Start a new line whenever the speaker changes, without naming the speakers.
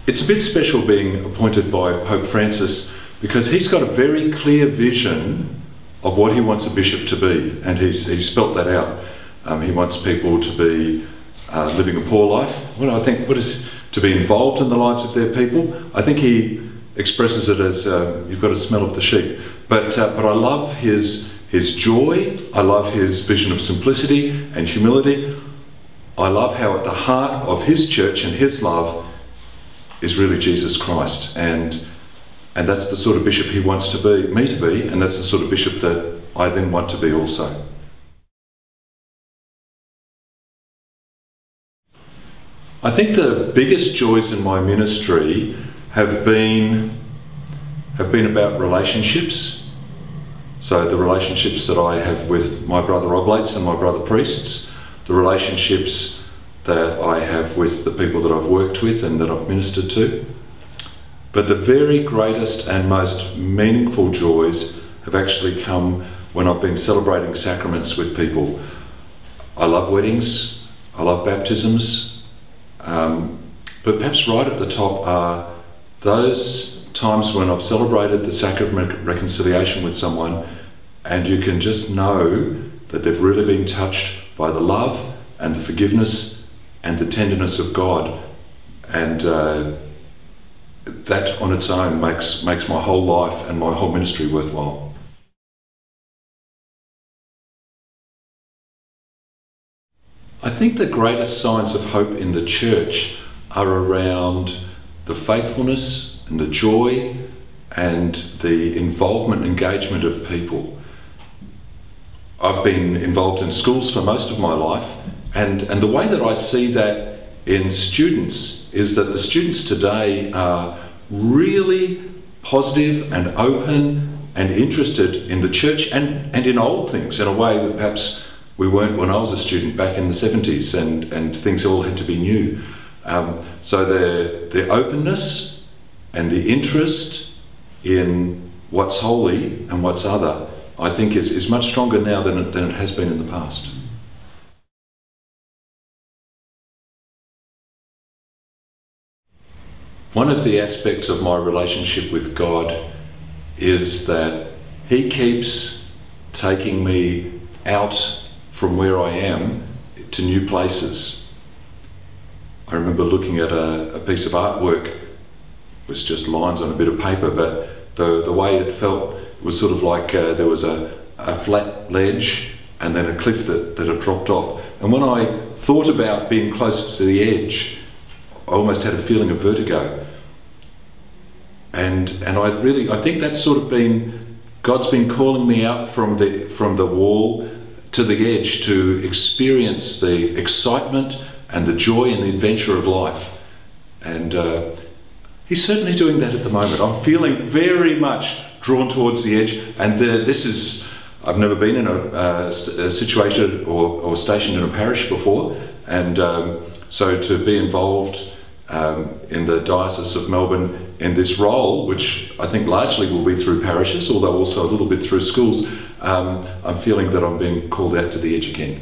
It's a bit special being appointed by Pope Francis because he's got a very clear vision of what he wants a bishop to be, and he's spelt that out. He wants people to be living a poor life. Well, I think what is to be involved in the lives of their people. I think he expresses it as you've got a smell of the sheep. But I love his joy. I love his vision of simplicity and humility. I love how at the heart of his church and his love is really Jesus Christ, and that's the sort of bishop he wants me to be, and that's the sort of bishop that I then want to be also. I think the biggest joys in my ministry have been about relationships. So the relationships that I have with my brother oblates and my brother priests, the relationships that I have with the people that I've worked with and that I've ministered to. But the very greatest and most meaningful joys have actually come when I've been celebrating sacraments with people. I love weddings, I love baptisms, but perhaps right at the top are those times when I've celebrated the sacrament of reconciliation with someone and you can just know that they've really been touched by the love and the forgiveness and the tenderness of God, and that on its own makes my whole life and my whole ministry worthwhile. I think the greatest signs of hope in the church are around the faithfulness and the joy and the involvement and engagement of people. I've been involved in schools for most of my life, and the way that I see that in students is that the students today are really positive and open and interested in the church and in old things in a way that perhaps we weren't when I was a student back in the 70s, and things all had to be new. So their openness and the interest in what's holy and what's other, I think is much stronger now than it has been in the past. One of the aspects of my relationship with God is that He keeps taking me out from where I am to new places. I remember looking at a piece of artwork. It was just lines on a bit of paper, but the way it felt was sort of like there was a flat ledge and then a cliff that had dropped off. And when I thought about being close to the edge, I almost had a feeling of vertigo. And I think that's sort of been, God's been calling me out from the wall to the edge to experience the excitement and the joy and the adventure of life. And He's certainly doing that at the moment. I'm feeling very much drawn towards the edge, and I've never been in a situation or stationed in a parish before, and so to be involved in the Diocese of Melbourne in this role, which I think largely will be through parishes, although also a little bit through schools, I'm feeling that I'm being called out to the edge again.